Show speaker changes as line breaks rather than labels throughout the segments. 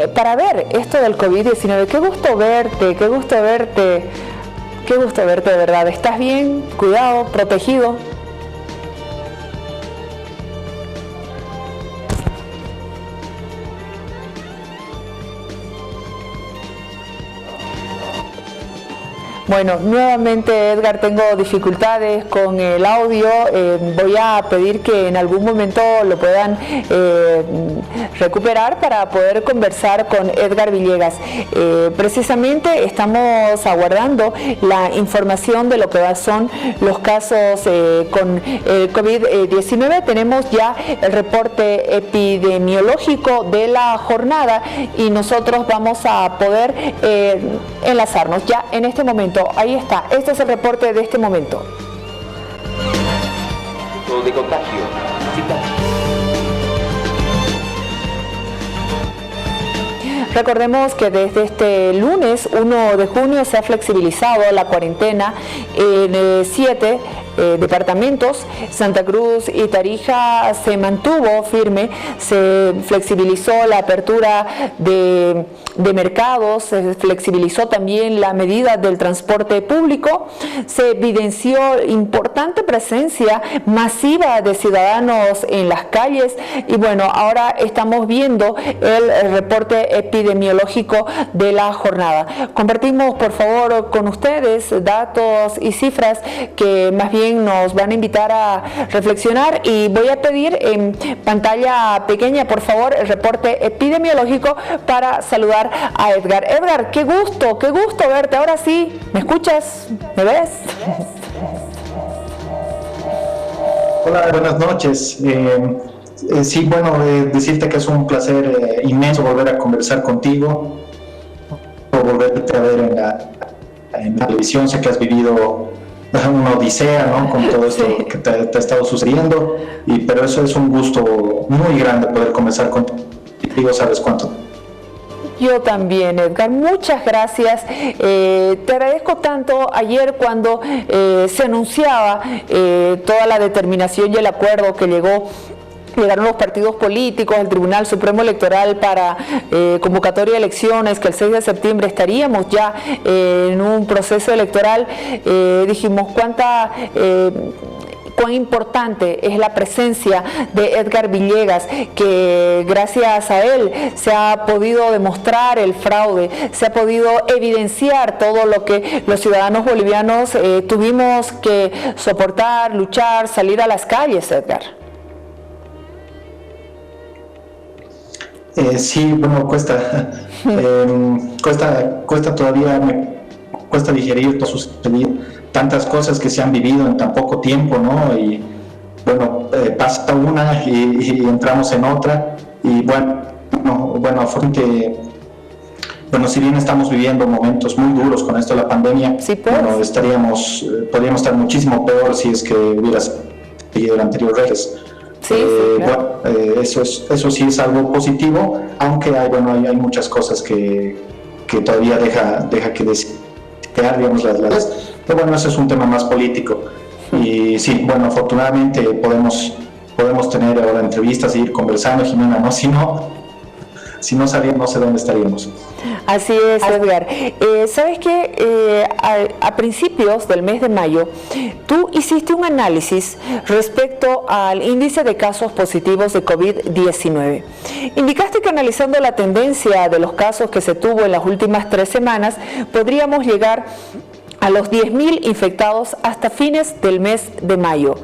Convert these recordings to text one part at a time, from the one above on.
para ver esto del COVID-19. Qué gusto verte, qué gusto verte, qué gusto verte de verdad. ¿Estás bien? ¿Cuidado? ¿Protegido? Bueno, nuevamente Edgar, tengo dificultades con el audio. Voy a pedir que en algún momento lo puedan recuperar para poder conversar con Edgar Villegas. Precisamente estamos aguardando la información de lo que son los casos con el COVID-19. Tenemos ya el reporte epidemiológico de la jornada y nosotros vamos a poder enlazarnos ya en este momento. Ahí está, este es el reporte de este momento.
De contagio.
Recordemos que desde este lunes 1 de junio se ha flexibilizado la cuarentena en 7 departamentos. Santa Cruz y Tarija se mantuvo firme, se flexibilizó la apertura de mercados, se flexibilizó también la medida del transporte público, se evidenció importante presencia masiva de ciudadanos en las calles y bueno, ahora estamos viendo el reporte epidemiológico de la jornada. Compartimos por favor con ustedes datos y cifras que más bien nos van a invitar a reflexionar y voy a pedir en pantalla pequeña por favor el reporte epidemiológico para saludar a Edgar. Edgar, qué gusto verte. Ahora sí, ¿me escuchas? ¿Me ves?
Hola, buenas noches. Sí, bueno, decirte que es un placer inmenso volver a conversar contigo, volverte a ver en la televisión. Sé que has vivido una odisea, ¿no? Con todo esto sí, que te ha estado sucediendo, pero eso es un gusto muy grande poder conversar contigo, sabes cuánto.
Yo también, Edgar, muchas gracias. Te agradezco tanto ayer cuando se anunciaba toda la determinación y el acuerdo que llegaron los partidos políticos, el Tribunal Supremo Electoral para convocatoria de elecciones, que el 6 de septiembre estaríamos ya en un proceso electoral. Dijimos cuán importante es la presencia de Edgar Villegas, que gracias a él se ha podido demostrar el fraude, se ha podido evidenciar todo lo que los ciudadanos bolivianos tuvimos que soportar, luchar, salir a las calles, Edgar.
Sí, bueno, cuesta todavía, cuesta digerir todo sucedido, tantas cosas que se han vivido en tan poco tiempo, ¿no? Y bueno, pasa una y entramos en otra y bueno, si bien estamos viviendo momentos muy duros con esto de la pandemia,
sí, pues.
Bueno, podríamos estar muchísimo peor si es que hubiera seguido el anterior régimen.
Sí, claro.
Bueno, eso sí es algo positivo, aunque hay muchas cosas que todavía deja que desear, digamos, pero bueno, ese es un tema más político. Y sí, bueno, afortunadamente podemos tener ahora entrevistas e ir conversando, Jimena, ¿no? Si no salíamos, no sé dónde estaríamos.
Así es, Edgar. ¿Sabes qué? A principios del mes de mayo, tú hiciste un análisis respecto al índice de casos positivos de COVID-19. Indicaste que analizando la tendencia de los casos que se tuvo en las últimas 3 semanas, podríamos llegar a los 10.000 infectados hasta fines del mes de mayo.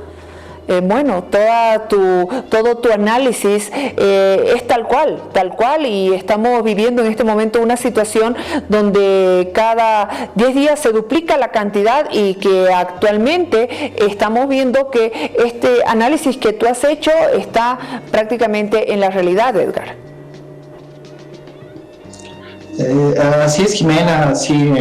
Bueno, todo tu análisis es tal cual, y estamos viviendo en este momento una situación donde cada 10 días se duplica la cantidad y que actualmente estamos viendo que este análisis que tú has hecho está prácticamente en la realidad, Edgar.
Así es, Jimena, sí.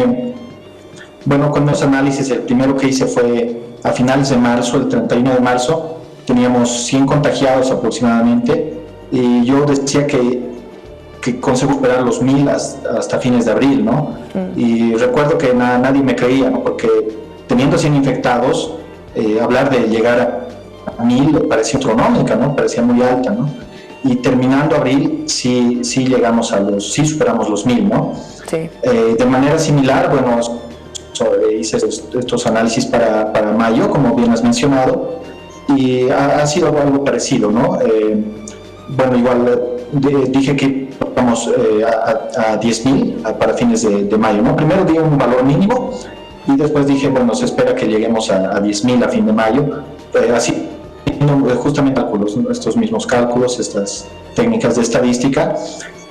Bueno, con los análisis, el primero que hice fue a finales de marzo, el 31 de marzo, teníamos 100 contagiados aproximadamente, y yo decía que conseguimos superar los 1.000 hasta fines de abril, ¿no? Y recuerdo que nadie me creía, ¿no? Porque teniendo 100 infectados, hablar de llegar a 1.000 parecía astronómica, ¿no? Parecía muy alta, ¿no? y terminando abril sí llegamos sí superamos los 1000, ¿no?
Sí.
De manera similar, bueno, hice estos análisis para mayo, como bien has mencionado, y ha sido algo parecido, ¿no? Bueno, igual dije que vamos a 10,000 para fines de mayo, ¿no? Primero di un valor mínimo y después dije, bueno, se espera que lleguemos a 10,000 a fin de mayo, así justamente estos mismos cálculos, estas técnicas de estadística,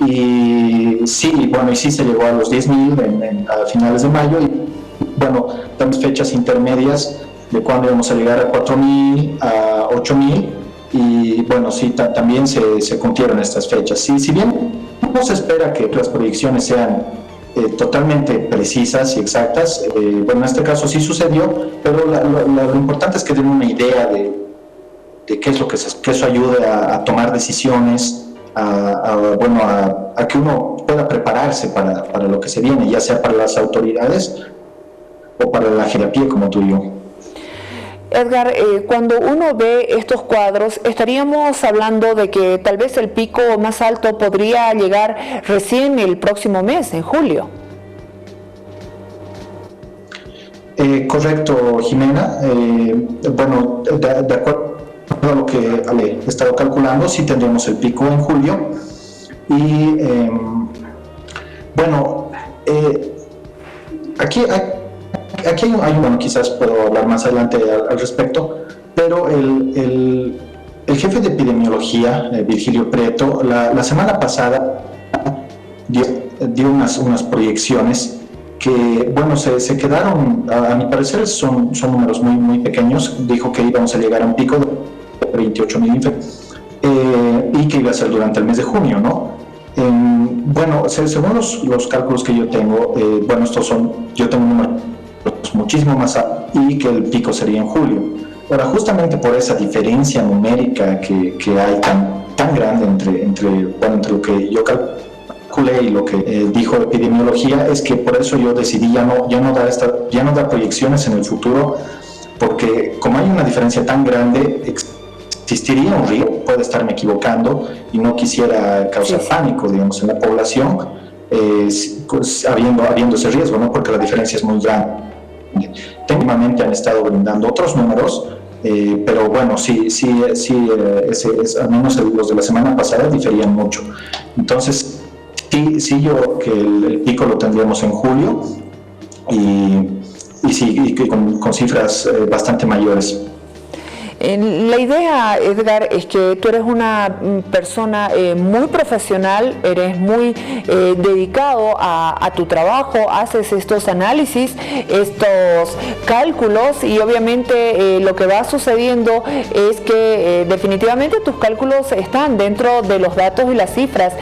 y sí, bueno, y sí se llegó a los 10,000 a finales de mayo, y bueno, damos fechas intermedias de cuándo vamos a llegar a 4,000, a 8,000, y bueno, sí, también se cumplieron estas fechas. Sí, si bien no se espera que las proyecciones sean totalmente precisas y exactas, bueno, en este caso sí sucedió, pero lo importante es que den una idea de qué es lo que eso ayude a tomar decisiones, a que uno pueda prepararse para lo que se viene, ya sea para las autoridades o para la jerarquía como tú y yo.
Edgar, cuando uno ve estos cuadros, estaríamos hablando de que tal vez el pico más alto podría llegar recién el próximo mes, en julio.
Correcto, Jimena. Bueno, de acuerdo a lo que he estado calculando, sí tendremos el pico en julio. Y bueno, aquí hay bueno, quizás puedo hablar más adelante al respecto, pero el jefe de epidemiología, Virgilio Prieto, la semana pasada dio unas proyecciones que, bueno, se quedaron, a mi parecer son números muy, muy pequeños. Dijo que íbamos a llegar a un pico de 28,000 infectados y que iba a ser durante el mes de junio, ¿no? Bueno, según los cálculos que yo tengo, bueno, yo tengo un número muchísimo más alto y que el pico sería en julio. Ahora, justamente por esa diferencia numérica que hay tan grande entre lo que yo calculé y lo que dijo epidemiología, es que por eso yo decidí ya no dar proyecciones en el futuro, porque como hay una diferencia tan grande, existiría un riesgo, puede estarme equivocando y no quisiera causar pánico, digamos, en la población, habiendo ese riesgo, ¿no? Porque la diferencia es muy grande. Técnicamente han estado brindando otros números, pero bueno, al menos los de la semana pasada diferían mucho. Entonces, sí yo que el pico lo tendríamos en julio y con cifras bastante mayores.
La idea, Edgar, es que tú eres una persona muy profesional, eres muy dedicado a tu trabajo, haces estos análisis, estos cálculos, y obviamente lo que va sucediendo es que definitivamente tus cálculos están dentro de los datos y las cifras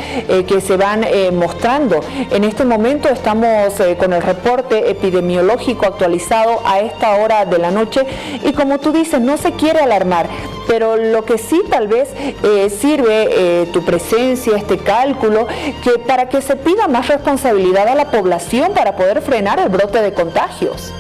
que se van mostrando. En este momento estamos con el reporte epidemiológico actualizado a esta hora de la noche, y como tú dices, no se quiere alarmar, pero lo que sí tal vez sirve tu presencia, este cálculo, que para que se pida más responsabilidad a la población para poder frenar el brote de contagios.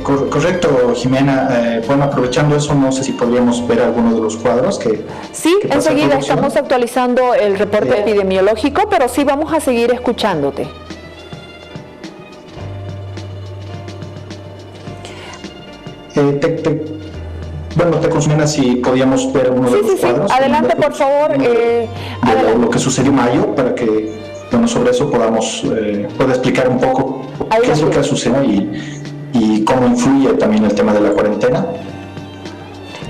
Correcto, Jimena. Bueno, aprovechando eso, no sé si podríamos ver alguno de los cuadros que...
Sí, enseguida estamos actualizando el reporte epidemiológico, pero sí vamos a seguir escuchándote.
Bueno, te consumiera si podíamos ver uno de los cuadros.
Adelante, por favor.
Lo que sucedió en mayo, para que, bueno, sobre eso pueda explicar un poco qué es lo que ha sucedido y cómo influye también el tema de la cuarentena.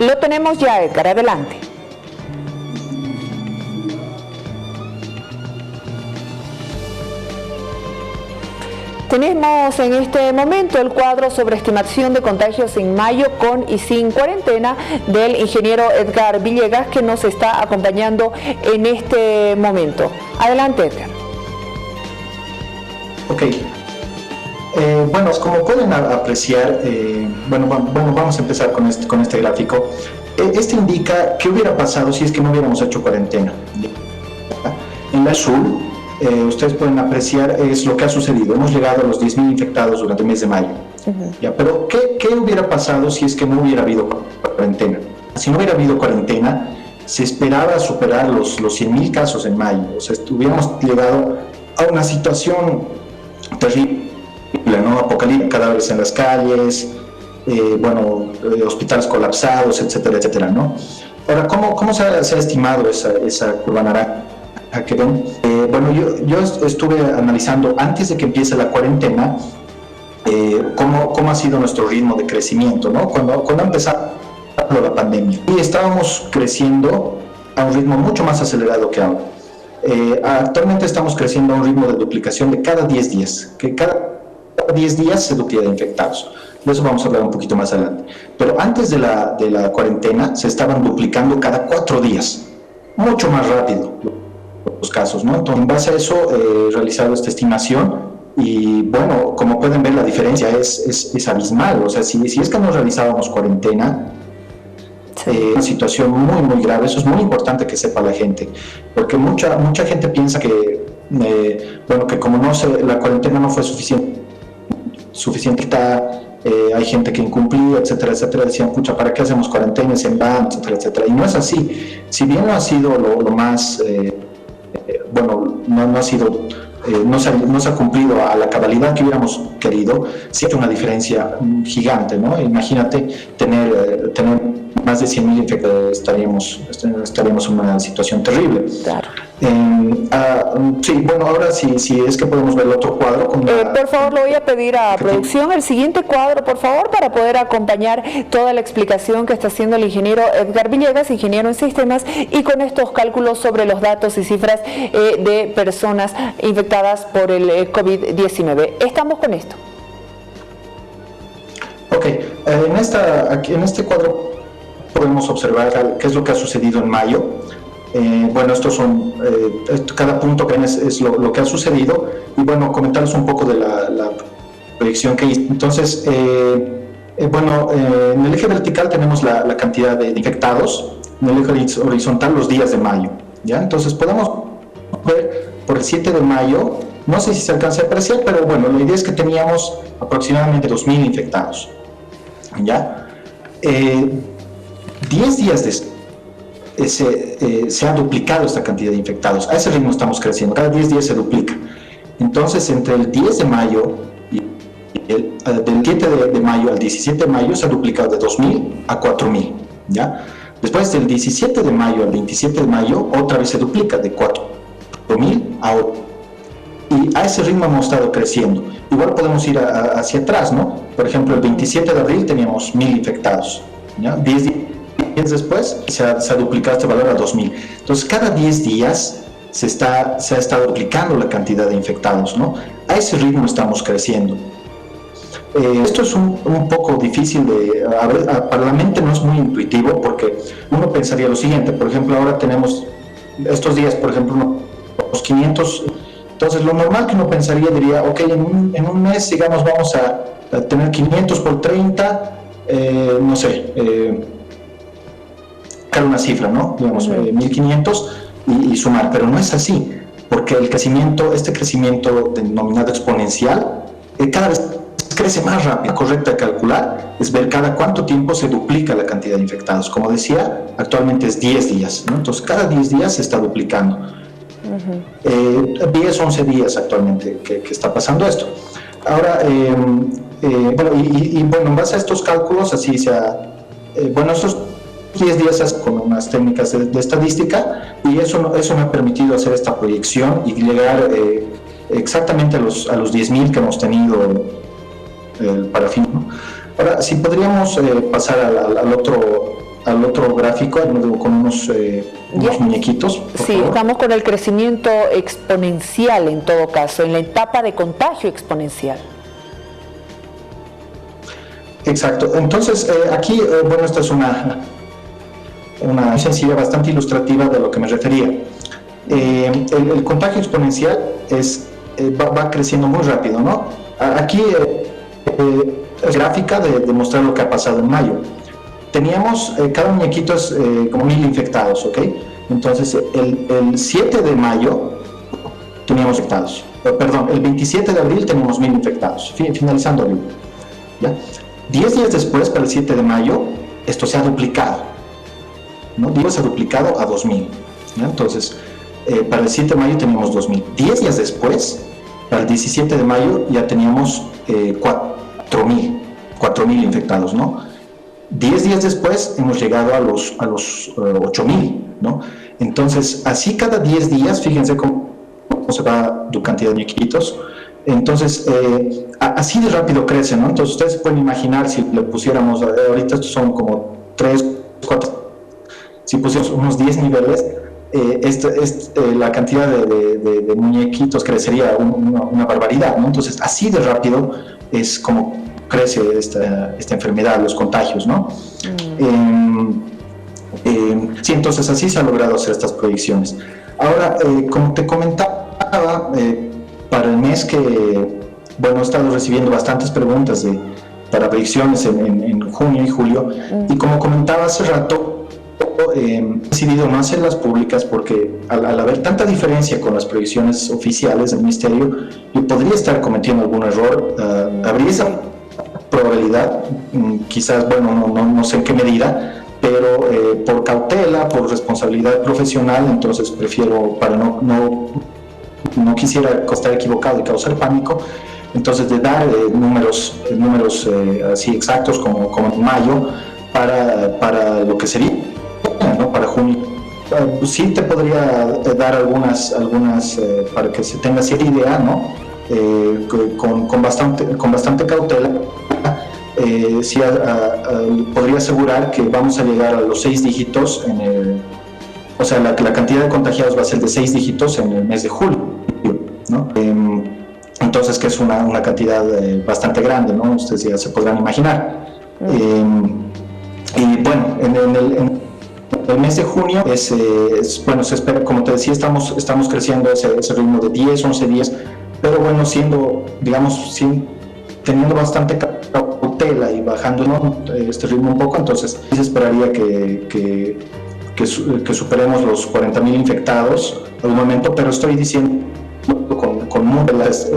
Lo tenemos ya, Edgar, adelante. Tenemos en este momento el cuadro sobre estimación de contagios en mayo con y sin cuarentena del ingeniero Edgar Villegas, que nos está acompañando en este momento. Adelante, Edgar.
Ok. Bueno, como pueden apreciar, bueno, vamos a empezar con este gráfico. Este indica qué hubiera pasado si es que no hubiéramos hecho cuarentena. En la azul, ustedes pueden apreciar es lo que ha sucedido. Hemos llegado a los 10,000 infectados durante el mes de mayo. ¿Ya? Pero ¿qué hubiera pasado si es que no hubiera habido cuarentena? si no hubiera habido cuarentena, se esperaba superar los 100.000 casos en mayo. O sea, hubiéramos llegado a una situación terrible, ¿no? Apocalíptica, cadáveres en las calles, hospitales colapsados, etcétera, etcétera, ¿no? Ahora, ¿cómo se ha estimado esa curva naranja que ven? Yo estuve analizando antes de que empiece la cuarentena cómo ha sido nuestro ritmo de crecimiento, ¿no? Cuando empezó la pandemia. Y estábamos creciendo a un ritmo mucho más acelerado que ahora. Actualmente estamos creciendo a un ritmo de duplicación de cada 10 días, que cada 10 días se duplica de infectados. De eso vamos a hablar un poquito más adelante. Pero antes de la cuarentena se estaban duplicando cada 4 días, mucho más rápido los casos, ¿no? Entonces, en base a eso, he realizado esta estimación y, bueno, como pueden ver, la diferencia es abismal. O sea, si es que no realizábamos cuarentena, una situación muy, muy grave. Eso es muy importante que sepa la gente, porque mucha gente piensa que, que como la cuarentena no fue suficiente, hay gente que incumplía, etcétera, etcétera, decían, pucha, ¿para qué hacemos cuarentena? Es en vano, etcétera, etcétera. Y no es así. Si bien no ha sido lo más, no ha sido, no se ha cumplido a la cabalidad que hubiéramos querido, sí hay una diferencia gigante, ¿no? Imagínate tener más de 100.000 infectados, estaríamos en una situación terrible.
Claro.
Sí, bueno, ahora sí es que podemos ver el otro cuadro.
Por favor, le voy a pedir a producción el siguiente cuadro, por favor, para poder acompañar toda la explicación que está haciendo el ingeniero Edgar Villegas, ingeniero en sistemas, y con estos cálculos sobre los datos y cifras de personas infectadas por el COVID-19. Estamos con esto.
Ok, en este cuadro podemos observar qué es lo que ha sucedido en mayo. Estos son, cada punto que ven es lo que ha sucedido, y bueno, comentarles un poco de la proyección que hice. Entonces, en el eje vertical tenemos la cantidad de infectados, en el eje horizontal los días de mayo, ¿ya? Entonces podemos ver por el 7 de mayo, no sé si se alcanza a apreciar, pero bueno, la idea es que teníamos aproximadamente 2.000 infectados, ¿ya? 10 días después se ha duplicado esta cantidad de infectados. A ese ritmo estamos creciendo, cada 10 días se duplica. Entonces, entre el 10 de mayo y del 7 de mayo al 17 de mayo se ha duplicado de 2.000 a 4.000, ¿ya? Después del 17 de mayo al 27 de mayo, otra vez se duplica de 4.000 a 8. Y a ese ritmo hemos estado creciendo. Igual podemos ir hacia atrás, ¿no? Por ejemplo, el 27 de abril teníamos 1.000 infectados, ¿ya? 10 días después se ha duplicado este valor a 2.000. Entonces, cada 10 días se ha estado duplicando la cantidad de infectados, ¿no? A ese ritmo estamos creciendo. Esto es un poco difícil para la mente no es muy intuitivo, porque uno pensaría lo siguiente. Por ejemplo, ahora tenemos estos días, por ejemplo, unos 500. Entonces, lo normal que uno pensaría, diría, ok, en un mes, digamos, vamos a tener 500 por 30, no sé, una cifra, ¿no? Digamos, 1.500 y sumar, pero no es así, porque este crecimiento denominado exponencial, cada vez crece más rápido. Correcto de calcular es ver cada cuánto tiempo se duplica la cantidad de infectados. Como decía, actualmente es 10 días, ¿no? Entonces, cada 10 días se está duplicando. 10, 11 días actualmente que está pasando esto. Ahora, en base a estos cálculos, así estos 10 días con unas técnicas de estadística, y eso me ha permitido hacer esta proyección y llegar exactamente a los 10.000 que hemos tenido para fin, ¿no? Ahora, si podríamos pasar al otro gráfico con unos muñequitos.
Sí, favor. Estamos con el crecimiento exponencial en todo caso, en la etapa de contagio exponencial.
Exacto. Entonces, aquí, esta es una sencilla, bastante ilustrativa de lo que me refería. El contagio exponencial va creciendo muy rápido, ¿no? Aquí es gráfica de mostrar lo que ha pasado en mayo. Teníamos, cada muñequito es como 1.000 infectados, ¿ok? Entonces, el 7 de mayo teníamos infectados. El 27 de abril teníamos 1.000 infectados, finalizando abril, ¿ya? 10 días después, para el 7 de mayo, esto se ha duplicado. ¿no? Digo, se ha duplicado a 2.000, ¿no? Entonces, para el 7 de mayo teníamos 2.000. 10 días después, para el 17 de mayo ya teníamos 4.000 infectados, ¿no? 10 días después hemos llegado a los 8.000, ¿no? Entonces, así cada 10 días, fíjense cómo se va tu cantidad de muñequitos. Entonces, así de rápido crece, ¿no? Entonces, ustedes se pueden imaginar si le pusiéramos, ahorita estos son como 3, 4, si pusiéramos unos 10 niveles, la cantidad de muñequitos crecería una barbaridad, ¿no? Entonces, así de rápido es como crece esta enfermedad, los contagios, ¿no? Sí, entonces así se ha logrado hacer estas proyecciones. Ahora, como te comentaba, para el mes que, bueno, he estado recibiendo bastantes preguntas para proyecciones en junio y julio, y como comentaba hace rato, he decidido no hacerlas públicas porque al haber tanta diferencia con las proyecciones oficiales del Ministerio, yo podría estar cometiendo algún error. Habría esa probabilidad, quizás, bueno, no sé en qué medida, pero por cautela, por responsabilidad profesional, entonces prefiero, para no quisiera estar equivocado y causar pánico, entonces de dar números así exactos como en mayo para lo que sería, ¿no? Para junio. Sí te podría dar algunas para que se tenga cierta idea, ¿no? Con bastante cautela. Sí, podría asegurar que vamos a llegar a los 6 dígitos o sea, la cantidad de contagiados va a ser de 6 dígitos en el mes de julio, ¿no? Entonces, que es una cantidad bastante grande, ¿no? Ustedes ya se podrán imaginar. Y bueno, en el mes de junio bueno, se espera, como te decía, estamos creciendo ese ritmo de 10, 11 días, pero bueno, teniendo bastante cautela y bajando, ¿no? Este ritmo un poco, entonces se esperaría que superemos los 40.000 infectados al momento, pero estoy diciendo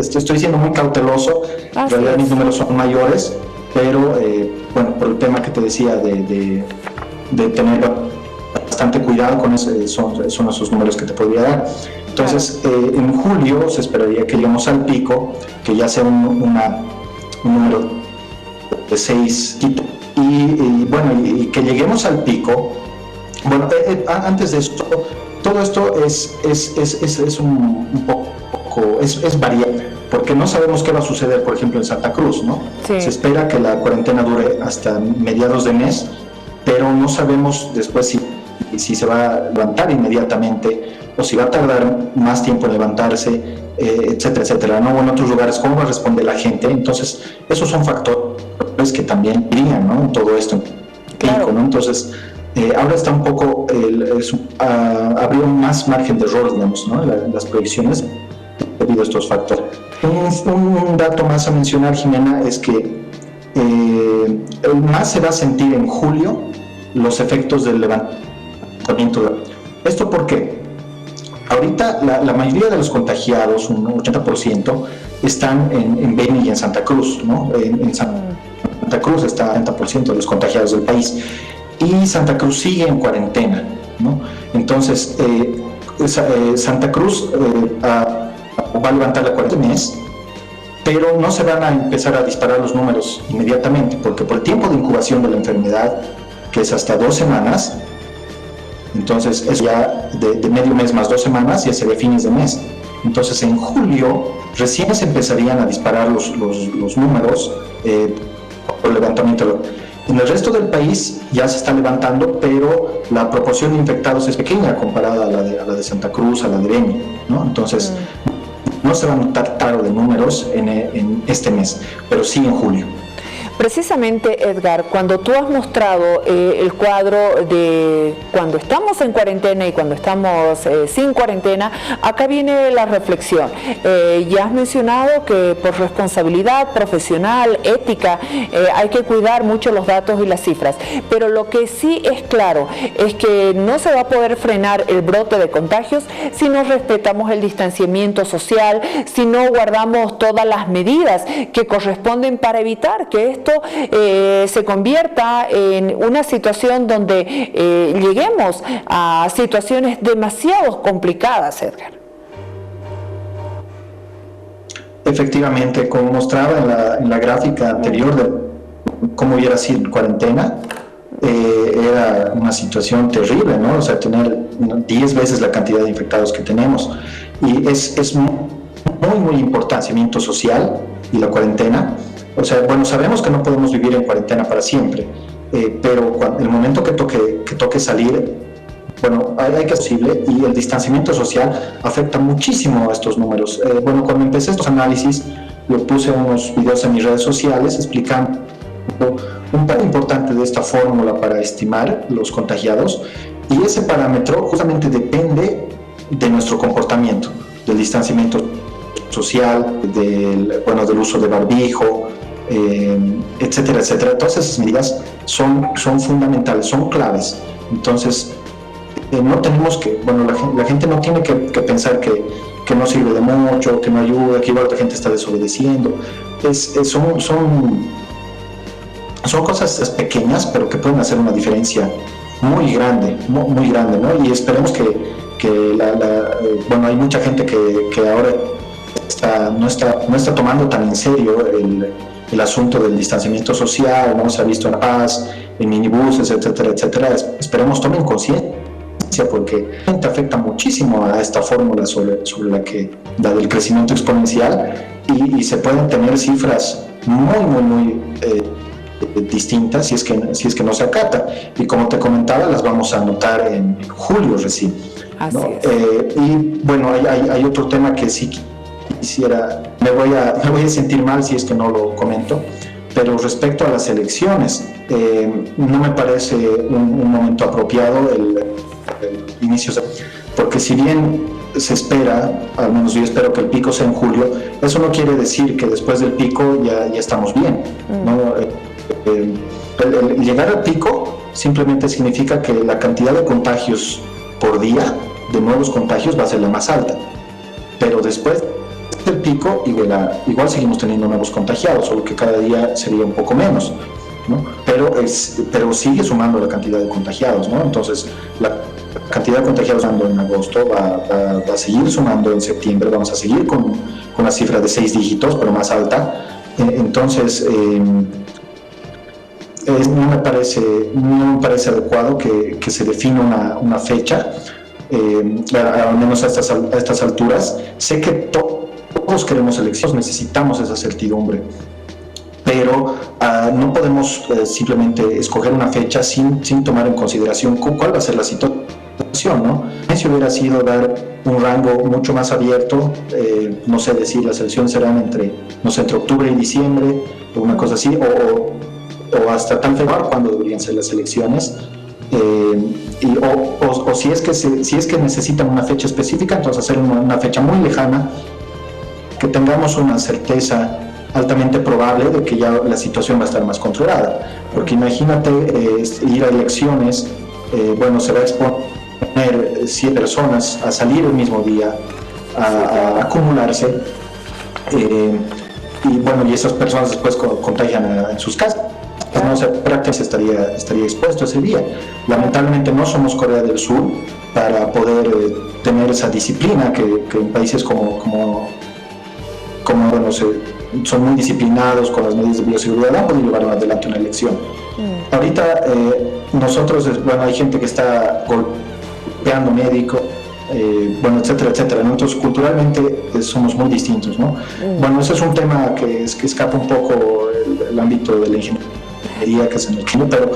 estoy siendo muy cauteloso. En realidad mis números son mayores, pero bueno, por el tema que te decía de tener bastante cuidado con son esos números que te podría dar. Entonces, en julio se esperaría que lleguemos al pico, que ya sea un número de 6, y bueno, y que lleguemos al pico. Bueno, antes de esto, todo esto es un poco, es variable, porque no sabemos qué va a suceder, por ejemplo, en Santa Cruz, ¿no? Sí. Se espera que la cuarentena dure hasta mediados de mes, pero no sabemos después si se va a levantar inmediatamente o si va a tardar más tiempo en levantarse, etcétera, etcétera, ¿no? O en otros lugares, ¿cómo va a responder la gente? Entonces, esos son factores que también irían, ¿no? En todo esto, claro, ¿no? Entonces, ahora está un poco, habría más margen de error, digamos, ¿no? Las proyecciones debido a estos factores. Un dato más a mencionar, Jimena, es que más se va a sentir en julio los efectos del levantamiento. ¿Esto por qué? Ahorita la mayoría de los contagiados, un 80%, están en Beni y en Santa Cruz, ¿no? En Santa Cruz está el 90% de los contagiados del país, y Santa Cruz sigue en cuarentena, ¿no? Entonces, Santa Cruz va a levantar la cuarentena mes, pero no se van a empezar a disparar los números inmediatamente, porque por el tiempo de incubación de la enfermedad, que es hasta 2 semanas, entonces es ya de medio mes más 2 semanas, ya sería fines de mes. Entonces en julio recién se empezarían a disparar los números por levantamiento. En el resto del país ya se está levantando, pero la proporción de infectados es pequeña comparada a la de Santa Cruz, a la de Beni, ¿no? Entonces no se va a notar tarde de números en este mes, pero sí en julio.
Precisamente, Edgar, cuando tú has mostrado el cuadro de cuando estamos en cuarentena y cuando estamos sin cuarentena, acá viene la reflexión. Ya has mencionado que por responsabilidad profesional, ética, hay que cuidar mucho los datos y las cifras, pero lo que sí es claro es que no se va a poder frenar el brote de contagios si no respetamos el distanciamiento social, si no guardamos todas las medidas que corresponden para evitar que esto esto se convierta en una situación donde lleguemos a situaciones demasiado complicadas, Edgar.
Efectivamente, como mostraba en la gráfica anterior de cómo hubiera sido en cuarentena, era una situación terrible, ¿no? O sea, tener 10 veces la cantidad de infectados que tenemos. Y es muy, muy importante el distanciamiento social y la cuarentena. O sea, bueno, sabemos que no podemos vivir en cuarentena para siempre, pero el momento que toque salir, bueno, hay que ser posible, y el distanciamiento social afecta muchísimo a estos números. Bueno, cuando empecé estos análisis, yo puse unos videos en mis redes sociales explicando un parámetro importante de esta fórmula para estimar los contagiados, y ese parámetro justamente depende de nuestro comportamiento, del distanciamiento social, del uso de barbijo, etcétera, etcétera. Todas esas medidas son fundamentales, son claves. Entonces, no tenemos que, bueno, la gente no tiene que pensar que no sirve de mucho, que no ayuda, que igual la gente está desobedeciendo. Son cosas pequeñas, pero que pueden hacer una diferencia muy grande, muy grande, ¿no? Y esperemos bueno, hay mucha gente que ahora no está tomando tan en serio el asunto del distanciamiento social, ¿no? Se ha visto en La Paz, en minibuses, etcétera, etcétera. Esperemos tomen conciencia, porque te afecta muchísimo a esta fórmula sobre la del crecimiento exponencial, y se pueden tener cifras muy distintas si es que no se acata, y como te comentaba, las vamos a anotar en julio recién, ¿no? Y bueno, hay otro tema que sí quisiera, me voy a sentir mal si es que no lo comento, pero respecto a las elecciones, no me parece un momento apropiado el inicio, porque si bien se espera, al menos yo espero que el pico sea en julio, eso no quiere decir que después del pico ya estamos bien, ¿no? El llegar al pico simplemente significa que la cantidad de contagios por día, de nuevos contagios, va a ser la más alta, pero después del pico igual seguimos teniendo nuevos contagiados, solo que cada día sería un poco menos, ¿no? Pero sigue sumando la cantidad de contagiados, ¿no? Entonces la cantidad de contagiados en agosto va a seguir sumando en septiembre, vamos a seguir con la cifra de 6 dígitos, pero más alta. Entonces no me parece adecuado que se defina una fecha, al menos a estas alturas. Sé que todos queremos elecciones, necesitamos esa certidumbre, pero no podemos simplemente escoger una fecha sin tomar en consideración cuál va a ser la situación, ¿no? Si hubiera sido dar un rango mucho más abierto, no sé, decir las elecciones serán entre octubre y diciembre, o una cosa así, o hasta tan febrero, cuando deberían ser las elecciones, o si es que necesitan una fecha específica, entonces hacer una fecha muy lejana, que tengamos una certeza altamente probable de que ya la situación va a estar más controlada, porque imagínate ir a elecciones, bueno, se va a exponer 100 personas a salir el mismo día, a acumularse, y bueno, y esas personas después contagian en sus casas, no sé, prácticamente estaría expuesto ese día. Lamentablemente no somos Corea del Sur para poder tener esa disciplina que en países como bueno, son muy disciplinados con las medidas de bioseguridad, han podido llevar adelante una elección. Ahorita nosotros, bueno, hay gente que está golpeando médicos, bueno, etcétera, etcétera, ¿no? Entonces culturalmente somos muy distintos, ¿no? Bueno, ese es un tema que escapa un poco el ámbito de la ingeniería que se nos tiene, pero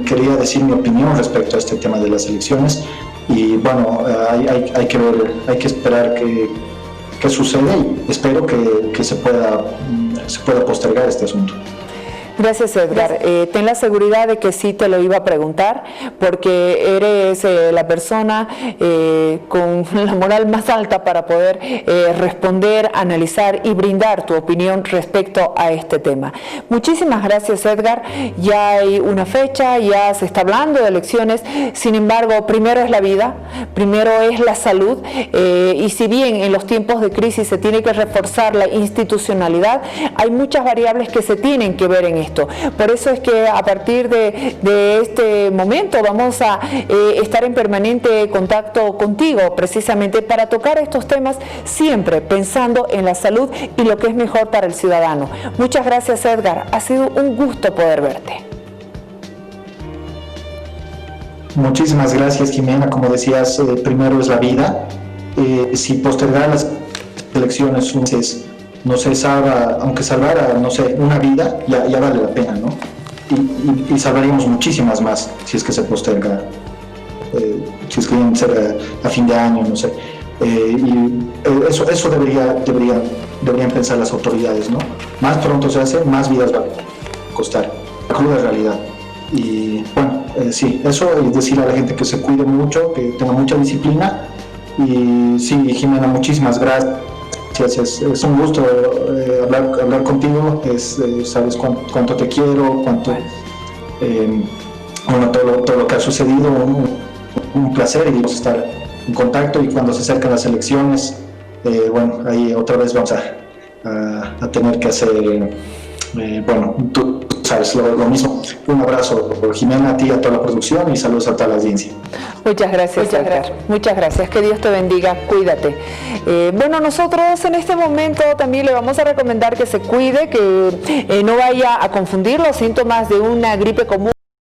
quería decir mi opinión respecto a este tema de las elecciones, y bueno, hay que ver, hay que esperar qué sucede, y espero que se pueda postergar este asunto.
Gracias, Edgar. Ten la seguridad de que sí te lo iba a preguntar, porque eres la persona con la moral más alta para poder responder, analizar y brindar tu opinión respecto a este tema. Muchísimas gracias, Edgar. Ya hay una fecha, ya se está hablando de elecciones, sin embargo, primero es la vida, primero es la salud, y si bien en los tiempos de crisis se tiene que reforzar la institucionalidad, hay muchas variables que se tienen que ver en esto. Por eso es que a partir de este momento vamos a estar en permanente contacto contigo, precisamente para tocar estos temas, siempre pensando en la salud y lo que es mejor para el ciudadano. Muchas gracias, Edgar. Ha sido un gusto poder verte.
Muchísimas gracias, Jimena. Como decías, primero es la vida. Si postergar las elecciones no se salva, aunque salvara, no sé, una vida, ya vale la pena, ¿no? Y salvaríamos muchísimas más si es que se posterga, si es que viene a ser a fin de año, no sé. Eso deberían pensar las autoridades, ¿no? Más pronto se hace, más vidas va a costar. La cruda realidad. Y bueno, sí, eso, y decir a la gente que se cuide mucho, que tenga mucha disciplina. Y sí, Jimena, muchísimas gracias. Es un gusto hablar contigo. Sabes cuánto te quiero, bueno, todo lo que ha sucedido. Un placer, y vamos a estar en contacto. Y cuando se acercan las elecciones, bueno, ahí otra vez vamos a tener que hacer, bueno, tú sabes, lo mismo. Un abrazo, Jimena, a ti, a toda la producción, y saludos a toda la audiencia.
Muchas gracias, Edgar. Muchas gracias. Que Dios te bendiga. Cuídate. Bueno, nosotros en este momento también le vamos a recomendar que se cuide, que no vaya a confundir los síntomas de una gripe común